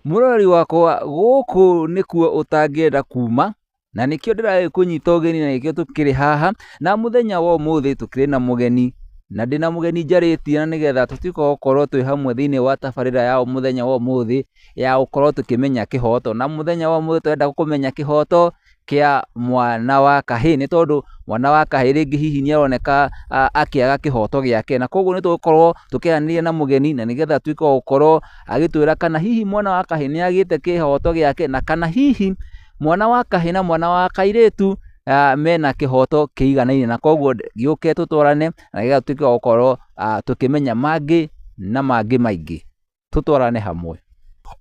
Mũrori wakwa gũkũ nĩkuo ũtangĩenda kuma, na nĩkĩo ndĩrarĩ kũnyita ũgeni na nĩkĩo tũkĩrĩ haha, na mũthenya wa ũmũthĩ tũkĩrĩ na mũgeni, na ndĩna mũgeni njarĩtie na nĩgetha tũtuĩke gũkorwo twĩ hamwe thĩinĩ wa tabarĩra ya mũthenya wa ũmũthĩ ya gũkorwo tũkĩmenya kĩhoto, na mũthenya wa ũmũthĩ tũrenda kũmenya kĩhoto kĩa mwana wa kahĩĩ, nĩ tondũ mwana wa kahĩĩ rĩngĩ hihi nĩaroneka akĩaga kĩhoto gĩake, na koguo nĩtũgũkorwo tũkĩaranĩria na mũgeni na nĩgetha atuĩke gũkorwo agĩtwĩra kana hihi mwana wa kahĩĩ nĩagĩte kĩhoto gĩake, na kana hihi mwana wa kahĩĩ na mwana wa kairĩtu mena kĩhoto kĩiganaine, na koguo gĩũke tũtwarane na nĩgetha tũtuĩke gũkorwo tũkĩmenya mangĩ na mangĩ maingĩ, tũtwarane hamwe.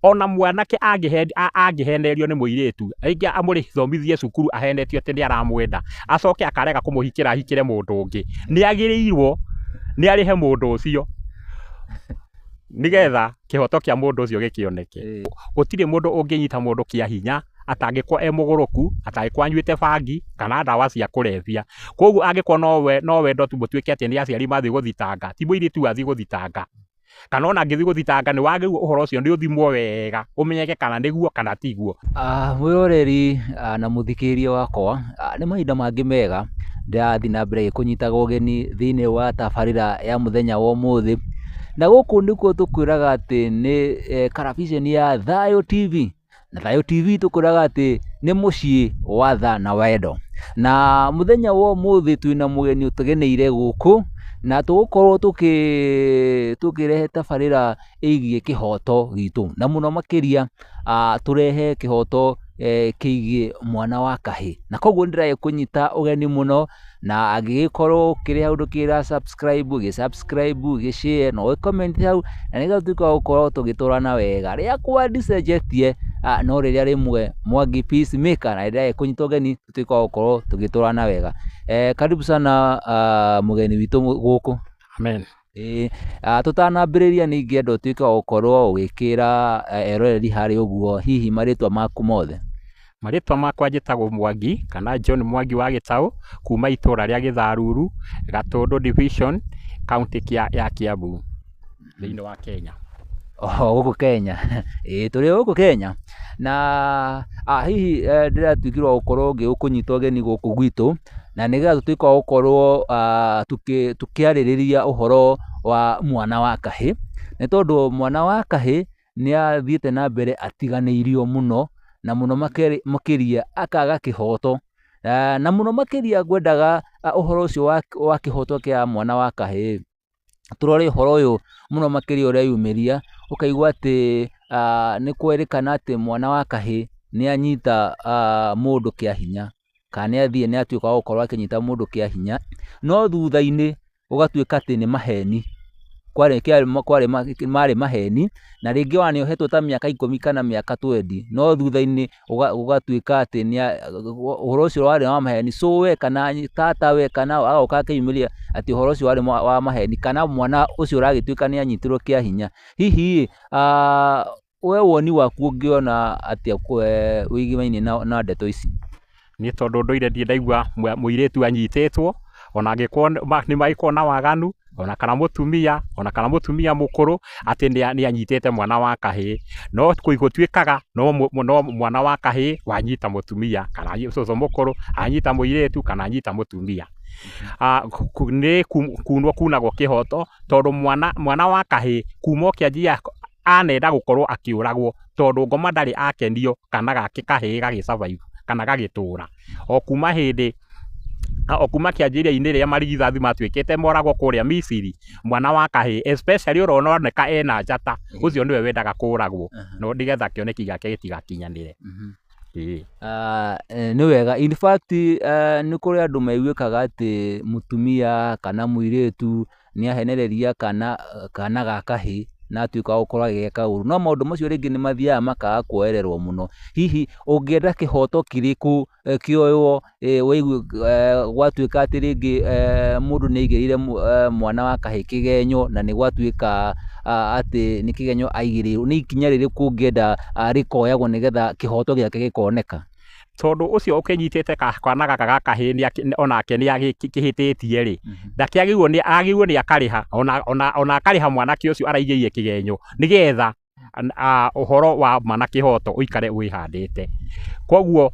Ona mwanake angĩhenerio nĩ mũirĩtu, rĩngĩ amũthomithie cukuru ahenetio atĩ nĩaramwenda, acoke akarega kũmũhikĩra ahikĩre mũndũ ũngĩ, nĩagĩrĩirwo nĩarĩhe mũndũ ũcio nĩgetha kĩhoto kĩa mũndũ ũcio gĩkĩoneke. Gũtirĩ mũndũ ũngĩnyita mũndũ kĩa hinya atangĩkorwo mũgũrũku, atangĩkorwo anyuĩte bangi kana ndawa cia kũrebia. Koguo angĩkorwo no wendo tu mũtuĩke atĩ nĩ aciari mathiĩ gũthitanga, ti mũirĩtu athiĩ gũthitanga, kana ona angĩthiĩ gũthitanga nĩwagĩrĩirwo ũhoro ũcio nĩũthimwo wega ũmenyeke kana nĩguo kana tiguo. Mwĩroreri na mũthikĩrĩria wakwa, nĩ mahinda mangĩ mega ndĩrathiĩ na mbere kũnyitaga ũgeni thĩinĩ wa tabarĩra ya mũthenya wa ũmũthĩ, na gũkũ nĩkuo tũkwĩraga atĩ nĩ karabiceni ya Thayũ TV, na Thayũ TV tũkwĩraga atĩ nĩ mũciĩ wa tha na wendo, na mũthenya wa ũmũthĩ twĩna mũgeni ũtũgeneire gũkũ, na tũgũkorwo tũkĩrehe tabarĩra ĩgiĩ kĩhoto gitũ, na mũno makĩria tũrehe kĩhoto kĩgiĩ mwana wa kahĩĩ, na koguo nĩndĩrageria kũnyita ũgeni mũno, na angĩgĩkorwo kĩrĩ hau ndũkĩra subscribe, gĩ-share na ũgĩ-comment hau, na nĩgetha tũtuĩke wa gũkorwo tũgĩtwarana wega. Rĩakwa ndicenjetie, no rĩrĩa rĩmwe Mwangi Peacemaker, na nĩndĩrageria kũnyita ũgeni tũtuĩke wa gũkorwo tũgĩtwarana wega. Karibu sana mũgeni witũ gũkũ. Amen. Tũtanambĩrĩria nĩingĩenda ũtuĩke wa gũkorwo ũgĩkĩra eroreri harĩ ũguo hihi marĩtwa maku mothe. Marĩtwa makwa njĩtagwo Mwangi kana John Mwangi wa Gĩtaũ, kuma itũra rĩa Gĩtharuru, Gatũndũ Division, kaunti ya Kiambu, thĩinĩ wa Kenya. Gũkũ Kenya, tũrĩ gũkũ Kenya, na hihi ndĩratuĩkirwo gũkorwo ngĩkũnyita ũgeni gũkũ gwitũ, na nĩgetha tũtuĩke wa gũkorwo tũkĩarĩrĩria ũhoro wa mwana wa kahĩĩ, nĩ tondũ mwana wa kahĩĩ nĩathiĩte na mbere atiganĩirio mũno, na mũno makĩria akaga kĩhoto, na mũno makĩria ngwendaga ũhoro ũcio wa kĩhoto kĩa mwana wa kahĩĩ tũrore ũhoro ũyũ mũno makĩria ũreyumĩria, ũkaigua atĩ nĩ kwerĩkana atĩ mwana wa kahĩĩ nĩanyita mũndũ kĩa hinya, kana nĩatuĩka wa gũkorwo akĩnyita mũndũ kĩa hinya, no thutha-inĩ ũgatuĩka atĩ nĩ maheni, marĩ maheni, na rĩngĩ ona nĩohetwo ta mĩaka 10 kana mĩaka 20, no thutha-inĩ ũgatuĩka atĩ ũhoro ũcio warĩ wa maheni, so we kana tatawe kana agoka akĩyumĩria atĩ ũhoro ũcio warĩ wa maheni, kana mwana ũcio ũragĩtuĩka nĩanyitirwo kĩa hinya. Hihi we woni waku ũngĩona atĩa wĩgĩmaine na ndeto ici? Niĩ tondũ ndũire ndirĩ ndaigua mũirĩtu anyitĩtwo, ona angĩkorwo nĩmagĩkorwo na waganu, ona kana mũtumia mũkũrũ atĩ nĩanyitĩte mwana wa kahĩĩ, no gũtuĩkaga no mwana wa kahĩĩ wanyita mũtumia, kana cũcũ mũkũrũ anyita mũirĩtu kana anyita mũtumia. Nĩ kunagwo kĩhoto, tondũ mwana wa kahĩĩ kuma o kĩanjia anenda gũkorwo akĩũragwo, tondũ ngoma ndarĩ akenio kana gake kahĩĩ gagĩ-survive kana gagĩtũra. O kuma kĩanjĩrĩria-inĩ rĩrĩa marigithathi matuĩkĩte moragwo kũrĩa Misiri, mwana wa kahĩĩ especially ũroneka ena njata, ũcio nĩwe wendaga kũragwo, no nĩgetha kĩoneki gĩake gĩtigakinyanĩre. Nĩ wega, in fact nĩ kũrĩ andũ maiguĩkaga atĩ mũtumia kana mũirĩtu nĩahenereria kana ga kahĩĩ na atuĩka wa gũkorwo agĩgeka ũru, no maũndũ macio rĩngĩ nĩmathiaga makaga kuoererwo mũno. Hihi ũngĩenda kĩhoto kĩrĩkũ kĩoywo gwatuĩka atĩ rĩngĩ mũndũ nĩaigĩrĩire mwana wa kahĩĩ kĩgenyo, na nĩgwatuĩka atĩ nĩ kĩgenyo aigĩrĩirwo, nĩ ikinya rĩrĩkũ ũngĩenda rĩkoyagwo nĩgetha kĩhoto gĩake gĩkoneka? Tondũ ũcio ũkĩnyitĩte kana gaka ga kahĩĩ onake nĩagĩkĩhĩtĩtie-rĩ, agĩrĩirwo nĩ akarĩha, ona akarĩha mwanake ũcio araigĩire kĩgenyo, nĩgetha uhoro wa mwanake hoto uikare wihandite. Koguo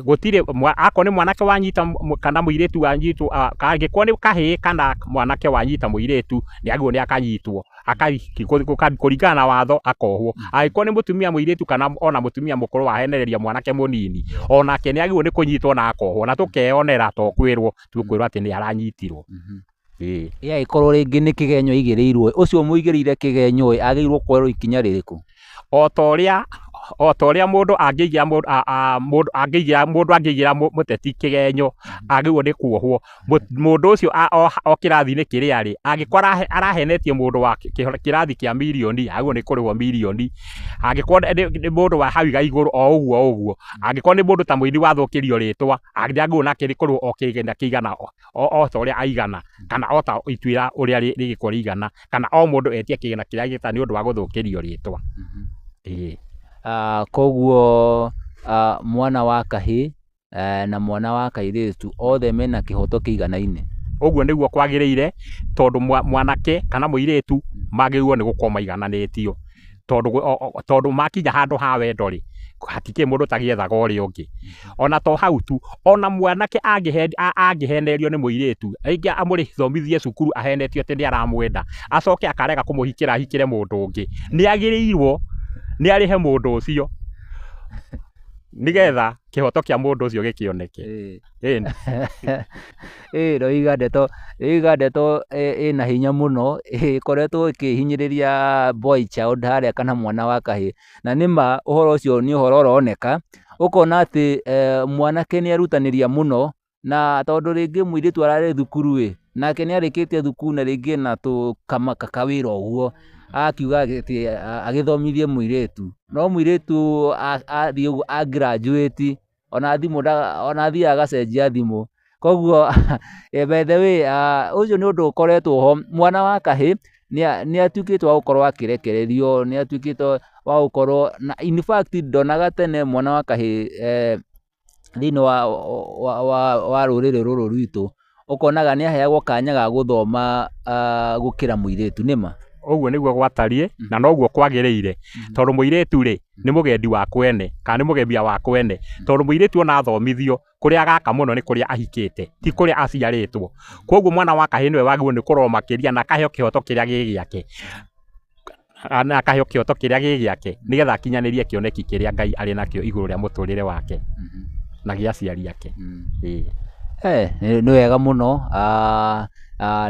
gutire akon ni mwanake wanyita kana muiretu wanyitwo angĩkorwo nĩ kahĩĩ kana mwanake wanyita muiretu nĩ agĩrĩirwo nĩ akanyitwo kũringana na watho akohwo. Angĩkorwo nĩ mũtumia muiretu kana ona mũtumia mũkũrũ wahenereria mwanake mũnini onake nĩ agĩrĩirwo nĩ kũnyitwo na akohwo na tũkeonera to kwĩrwo atĩ nĩ aranyitirwo. Angĩkorwo rĩngĩ nĩ kĩgenyo aigĩrĩirwo, ũcio mũigĩrĩire kĩgenyo agĩrĩirwo kuoerwo ikinya rĩrĩkũ? O ta ũrĩa mũndũ angĩigĩra mũteti kĩgenyo agĩrĩirwo nĩ kuohwo. Mũndũ ũcio o kĩrathi-inĩ kĩrĩa arĩ angĩkorwo arahenetie mũndũ wa kĩrathi kĩa mirioni agĩrĩirwo nĩ kũrĩhwo mirioni. Angĩkorwo nĩ mũndũ wa hau igũrũ o ũguo. Angĩkorwo nĩ mũndũ ta mũini wathũkĩrio rĩtwa agĩrĩirwo nake nĩ kũrĩhwo o kĩgĩna kĩigana o ta ũrĩa aigana, kana o ta ituĩra ũrĩa rĩgĩkorwo rĩigana, kana o mũndũ etie kĩgĩna kĩrĩa gĩta nĩ ũndũ wa gũthũkĩrio rĩtwa. Koguo mwana wa kahĩĩ na mwana wa kairĩtu othe mena kĩhoto kĩiganaine. Ũguo nĩguo kwagĩrĩire, tondũ mwanake kana mũirĩtu magĩrĩirwo nĩ gũkorwo maigananĩtio, tondũ makinya handũ ha wendo rĩ hatikĩrĩ mũndũ ũtagĩethaga ũrĩa ũngĩ. Ona to hau tu, ona mwanake angĩhenererio nĩ mũirĩtu, rĩngĩ amũthomithie cukuru ahenetio atĩ nĩ aramwenda, acoke akarega kũmũhikĩra ahikĩre mũndũ ũngĩ, nĩ agĩrĩirwo nĩ arĩhe mũndũ ũcio nĩgetha kĩhoto kĩa mũndũ ũcio gĩkĩoneke. Roiga ndeto ĩna hinya mũno, ĩkoretwo ĩkĩhinyĩrĩria boy child harĩa kana mwana wa kahĩĩ, na nĩma ũhoro ũcio nĩ ũhoro ũroneka, ũkona atĩ mwanake nĩ erutanĩria mũno, na tondũ rĩngĩ mũirĩtu ararĩ thukuru nake nĩ arĩkĩtie thukuru na rĩngĩ na kawĩra ũguo akiuga atĩ agĩthomithie mũirĩtu, no mũirĩtu athiĩ ũguo graduate ona athiĩ agacenjia thimũ. Koguo by the way ũcio nĩ ũndũ ũkoretwo ho. Mwana wa kahĩĩ nĩ atuĩkĩte wa gũkorwo akĩrekererio, nĩ atuĩkĩte wa gũkorwo na in fact ndonaga tene mwana wa kahĩĩ thĩinĩ wa rũrĩrĩ rũrũ rwitũ ũkonaga nĩ aheagwo kanya ga gũthoma gũkĩra mũirĩtu, nĩma? Ũguo nĩguo gwatariĩ na noguo kwagĩrĩire, tondũ mũirĩtu rĩ nĩ mũgendi wa kwene kana nĩ mũgebia wa kwene, tondũ mũirĩtu ona athomithio kũrĩa agaka mũno nĩ kũrĩa ahikĩte, ti kũrĩa aciarĩtwo. Koguo mwana wa kahĩĩ nĩwe wagĩrĩirwo nĩ kũrorwo makĩria na akaheo kĩhoto kĩrĩa gĩ gĩake, nĩgetha akinyanĩrie kĩoneki kĩrĩa Ngai arĩ nakĩo igũrũ rĩa mũtũrĩre wake na gĩa aciari ake. Nĩ wega mũno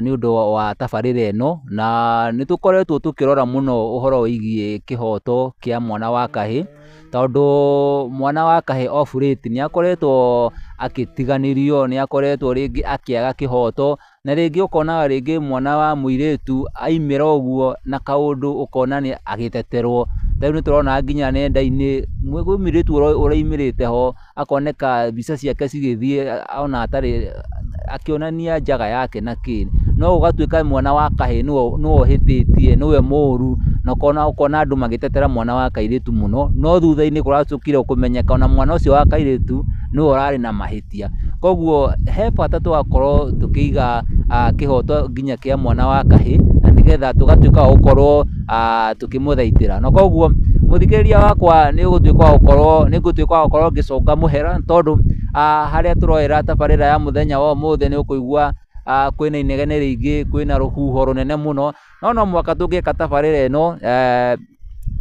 nĩ ũndũ wa tabarĩra ĩno, na nĩ tũkoretwo tũkĩrora mũno ũhoro wĩgiĩ kĩhoto kĩa mwana wa kahĩĩ, tondũ mwana wa kahĩĩ off late nĩ akoretwo agĩtiganĩrio, nĩ akoretwo rĩngĩ akĩaga kĩhoto, na rĩngĩ ũkonaga rĩngĩ mwana wa mũirĩtu aimĩra ũguo na kaũndũ ũkona nĩ agĩteterwo. Rĩu nĩ tũrona nginya nenda-inĩ mũirĩtu ũraimĩrĩte ho akoneka mbica ciake cigĩthiĩ ona atarĩ akĩonania njaga yake na kĩ, no ũgatuĩka mwana wa kahĩĩ nĩwe ũhĩtĩtie, nĩwe mũũru, na ũkona andũ magĩtetera mwana wa kairĩtu mũno, no thutha-inĩ kũracũkire kũmenyeka ona mwana ũcio wa kairĩtu nĩwe ũrarĩ na mahĩtia. Koguo he bata tũgakorwo tũkĩiga kĩhoto nginya kĩa mwana wa kahĩĩ, na nĩgetha tũgatuĩka wa gũkorwo tũkĩmũthaitĩra. Na koguo mũthikĩrĩria wakwa nĩ ngũtuĩka wa gũkorwo ngĩcoka mũhera, tondũ harĩa tũroera tabarĩra ya mũthenya wa ũmũthĩ nĩ ũkũigua kwĩna inegene rĩingĩ, kwĩna rũhuho rũnene mũno, no mũhaka tũngĩka tabarĩra ĩno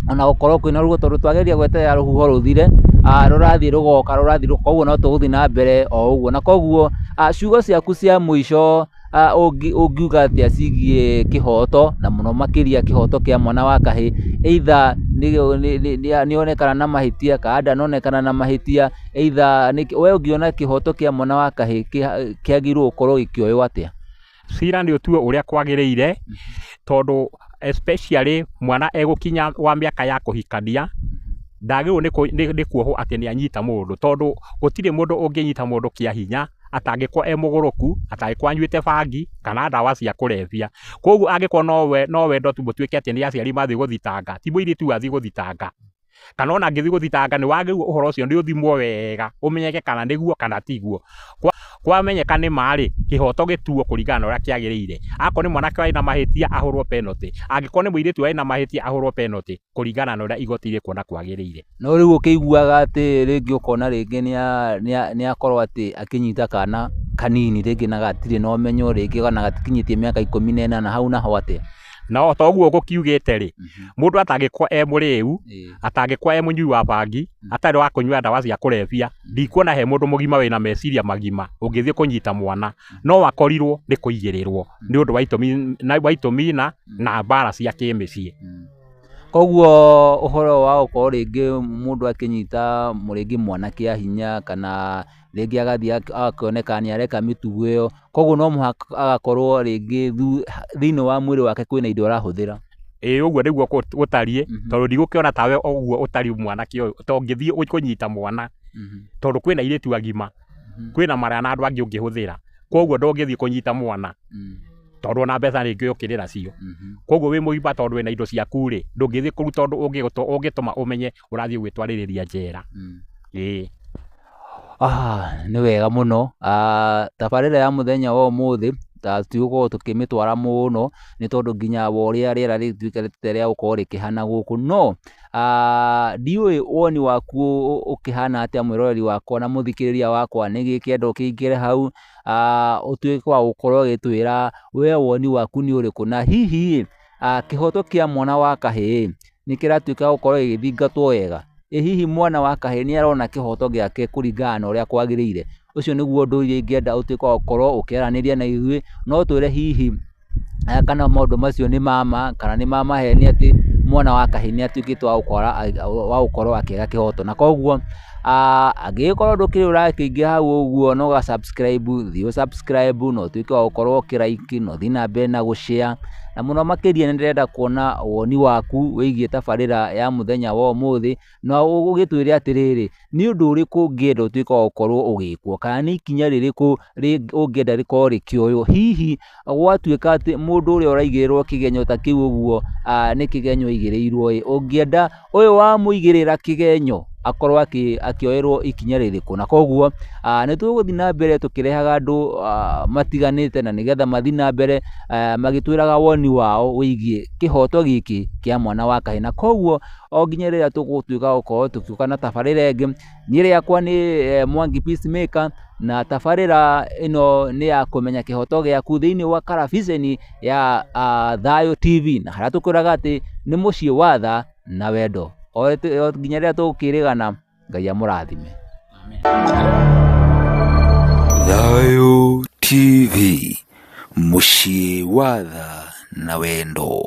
ona gũkorwo kwĩna ruo, tondũ twagĩrĩire gweterera rũhuho rũthire, rũrathiĩ rũgoka, koguo no tũgũthiĩ na mbere o ũguo. Na koguo ciugo ciaku cia mũico ũngiuga atĩa cigiĩ kĩhoto, na mũno makĩria kĩhoto kĩa mwana wa kahĩĩ, either nĩ onekana na mahĩtia kana ndanonekana na mahĩtia, either we ũngiona kĩhoto kĩa mwana wa kahĩĩ kĩagĩrĩirwo gũkorwo gĩkĩoywo atĩa? Cira nĩ ũtuo ũrĩa kwagĩrĩire, tondũ especially mwana egũkinya wa mĩaka ya kũhikania ndagĩrĩirwo nĩ kuohwo atĩ nĩ anyita mũndũ, tondũ gũtirĩ mũndũ ũngĩnyita mũndũ kĩa hinya atangĩkorwo mũgũrũku, atangĩkorwo anyuĩte bangi kana ndawa cia kũrebia. Koguo angĩkorwo no wendo tu mũtuĩke atĩ nĩ aciari mathiĩ gũthitanga, ti mũirĩtu athiĩ gũthitanga, kana ona ngĩthi gũthitanga nĩ wagĩrĩirwo ũhoro ũcio nĩ ũthimwo wega ũmenyeke kana nĩguo kana tiguo. Kwamenyeka nĩ marĩ kĩhoto gĩtuo kũringana na ũrĩa kĩagĩrĩire. Akorwo nĩ mwanake wĩ na mahĩtia ahũrwo penalty, angĩkorwo nĩ mũirĩtu wĩ na mahĩtia ahũrwo penalty kũringana na ũrĩa igoti rĩkuona kwagĩrĩire. No rĩu ũkĩiguaga atĩ rĩngĩ ũkona rĩngĩ nĩ akorwo atĩ akĩnyita kana kanini rĩngĩ na gatirĩ na ũmenyo rĩngĩ kana gatikinyĩtie mĩaka 18 hau naho atĩa. No ta ũguo gũkiugĩte rĩ, mũndũ atangĩkorwo mũrĩu, atangĩkorwo mũnyui wa bangi, atarĩ wa kũnyua ndawa cia kũrebia, ndikuona he mũndũ mũgima wĩna meciria magima ũngĩthiĩ kũnyita mwana. No wakorirwo nĩ kũigĩrĩrwo nĩ ũndũ wa itũmi na mbara cia kĩmĩciĩ. Koguo ũhoro wa gũkorwo rĩngĩ mũndũ akĩnyita rĩngĩ mwana kĩa hinya kana rĩngĩ agathiĩ akĩoneka nĩ areka mĩtugo ĩyo, koguo no mũhaka agakorwo rĩngĩ thĩinĩ wa mwĩrĩ wake kwĩna indo arahũthĩra. Ũguo nĩguo gũtariĩ, tondũ ndigũkĩona tawe ũguo ũtari mwanake ũyũ to ngĩthiĩ kũnyita mwana, tondũ kwĩna airĩtu agima, kwĩna marĩa na andũ angĩ ũngĩhũthĩra, koguo ndũngĩthiĩ kũnyita mwana tondũ ona mbeca rĩngĩ ũkĩrĩ nacio. Koguo wĩ mũgima tondũ wĩna indo ciaku rĩ, ndũngĩthiĩ kũruta ũndũ ũngĩtũma ũmenye ũrathiĩ gwĩtwarĩrĩria njera. Nĩ wega mũno. Tabarĩra ya mũthenya wa ũmũthĩ tũtigũkorwo tũkĩmĩtwara mũno nĩ tondũ nginya ũrĩa rĩera rĩtuĩkĩte rĩa gũkorwo rĩkĩhana gũkũ, no ndiũĩ woni waku ũkĩhana atĩa mwĩroreri wakwa na mũthikĩrĩria wakwa, nĩ gĩkĩenda ũkĩingĩre hau ũtuĩke wa gũkorwo ũgĩtwĩra we woni waku nĩ ũrĩkũ, na hihi kĩhoto kĩa mwana wa kahĩĩ nĩ kĩratuĩka gũkorwo gĩgĩthingatwo wega. Hihi mwana wa kahĩĩ nĩ arona kĩhoto gĩake kũringana na ũrĩa kwagĩrĩire? Ũcio nĩguo ũndũ ũrĩa ingĩenda ũtuĩke wa gũkorwo ũkĩaranĩria na ithuĩ, no twĩre hihi kana maũndũ macio nĩ mama kana nĩ mamaheni atĩ mwana wa kahĩĩ nĩ atuĩkĩte wa gũkorwo akĩaga kĩhoto. Na koguo angĩgĩkorwo ndũkĩrĩ ũrakĩingĩra hau ũguo no ga-subscribe, thiĩ ũsubscribe na ũtuĩke wa gũkorwo ũkĩraiki na ũthiĩ na mbere na gũshare. Na mũno makĩria nĩ ndĩrenda kuona woni waku wĩgiĩ tabarĩra ya mũthenya wa ũmũthĩ, na ũgĩtwĩre atĩrĩrĩ, nĩ ũndũ ũrĩkũ ũngĩenda ũtuĩke wa gũkorwo ũgĩkwo, kana nĩ ikinya rĩrĩkũ ũngĩenda rĩkorwo rĩkĩoywo. Hihi gwatuĩka atĩ mũndũ ũrĩa ũraigĩrĩrwo kĩgenyo ta kĩu ũguo nĩ kĩgenyo aigĩrĩirwo, ũngĩenda ũyũ wamũigĩrĩra kĩgenyo akorwo akĩoerwo ikinya rĩrĩkũ. Na koguo nĩ tũgũthiĩ na mbere tũkĩrehaga andũ matiganĩte na nĩgetha mathiĩ na mbere magĩtwĩraga woni wao wĩgiĩ kĩhoto gĩkĩ kĩa mwana wa kahĩĩ. Na koguo o nginya rĩrĩa tũgũtuĩka gũkorwo tũkiuka na tabarĩra ĩngĩ, niĩ rĩakwa nĩ Mwangi Peacemaker, na tabarĩra ĩno nĩ ya kũmenya kĩhoto gĩaku thĩinĩ wa Karaviceni ya Thayũ TV, na harĩa tũkwĩraga atĩ nĩ mũciĩ wa tha na wendo. O nginya rĩrĩa tũgũkĩrĩgana, Ngai amũrathime. Thayũ TV, mũciĩ wa tha na wendo.